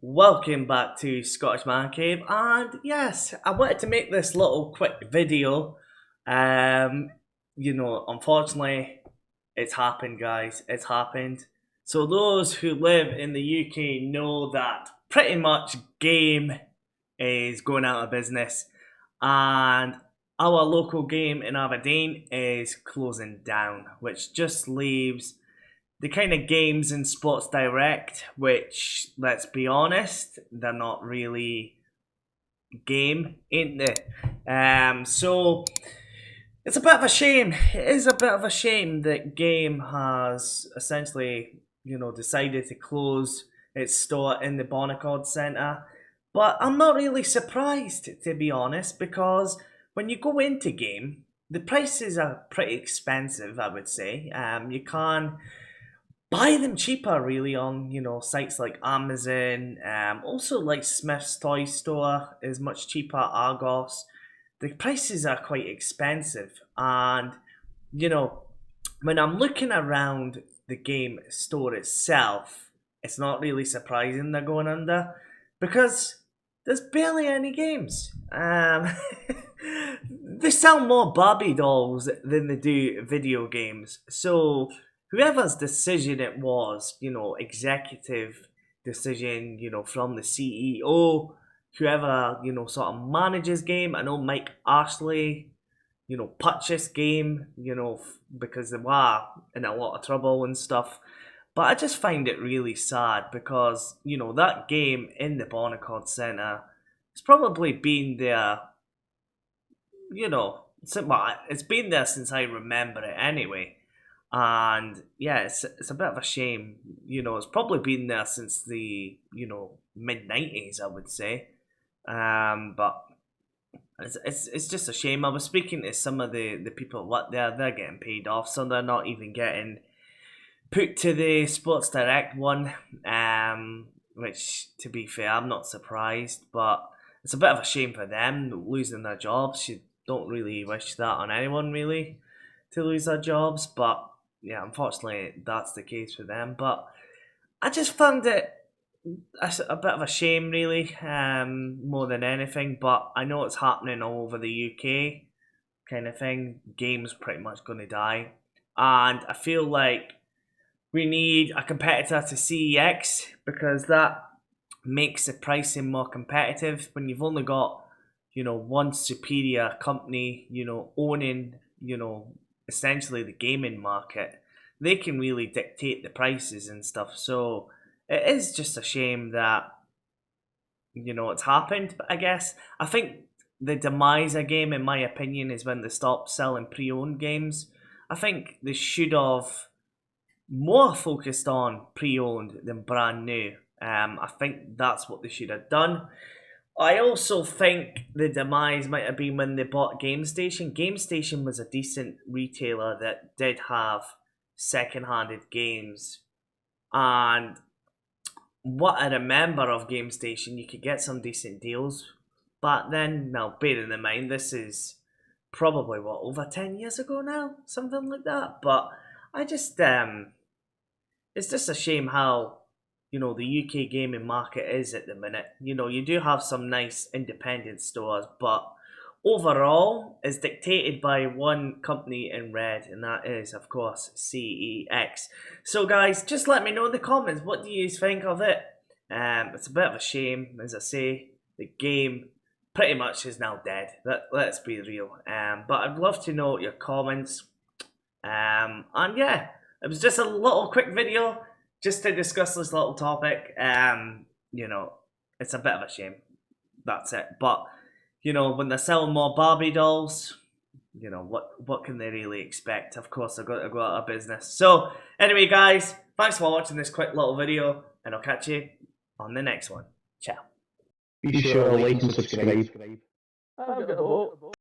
Welcome back to Scottish Man Cave, and yes, I wanted to make this little quick video. Um, Unfortunately, it's happened, guys. It's happened. So those who live in the UK know that pretty much Game is going out of business, and our local game in Aberdeen is closing down, which just leaves the kind of games in Sports Direct, which, let's be honest, they're not really game, ain't they? So it's a bit of a shame. It is a bit of a shame that Game has essentially, decided to close its store in the Bonaccord Centre. But I'm not really surprised, to be honest, because when you go into Game, the prices are pretty expensive, I would say. You can buy them cheaper really on sites like Amazon. Also like Smith's Toy Store is much cheaper. Argos. The prices are quite expensive, and you know when I'm looking around the game store itself, it's not really surprising they're going under because there's barely any games. They sell more Barbie dolls than they do video games. So whoever's decision it was, executive decision, from the CEO, whoever, sort of manages game. I know Mike Ashley, purchased game, because they were in a lot of trouble and stuff. But I just find it really sad because, that game in the Bonaccord Centre has probably been there, it's been there since I remember it anyway. And yeah, it's a bit of a shame. It's probably been there since the mid '90s, I would say. But it's just a shame. I was speaking to some of the people what they're getting paid off, so they're not even getting put to the Sports Direct one. Which to be fair, I'm not surprised, but it's a bit of a shame for them losing their jobs. You don't really wish that on anyone really to lose their jobs, but yeah, unfortunately that's the case for them. But I just found it a bit of a shame, really, more than anything. But I know it's happening all over the UK, kind of thing. Games pretty much going to die, and I feel like we need a competitor to CEX because that makes the pricing more competitive. When you've only got one superior company, owning essentially the gaming market, they can really dictate the prices and stuff. So it is just a shame that it's happened. But I guess I think the demise of game, in my opinion, is when they stopped selling pre-owned games. I think they should have more focused on pre-owned than brand new. I think that's what they should have done. I also think the demise might have been when they bought GameStation. GameStation was a decent retailer that did have second-handed games, and what I remember of GameStation, you could get some decent deals back then. Now, bearing in mind, this is probably what, over 10 years ago now, something like that. But I just it's just a shame how the UK gaming market is at the minute. You do have some nice independent stores, but overall it's dictated by one company in red, and that is of course CEX. So guys, just let me know in the comments, what do you think of it? It's a bit of a shame, as I say. The game pretty much is now dead. Let's be real. But I'd love to know your comments. And yeah, it was just a little quick video just to discuss this little topic. It's a bit of a shame. That's it. But when they're selling more Barbie dolls, what can they really expect? Of course, they're going to go out of business. So anyway, guys, thanks for watching this quick little video, and I'll catch you on the next one. Ciao. Be sure to like and subscribe. I've got a vote.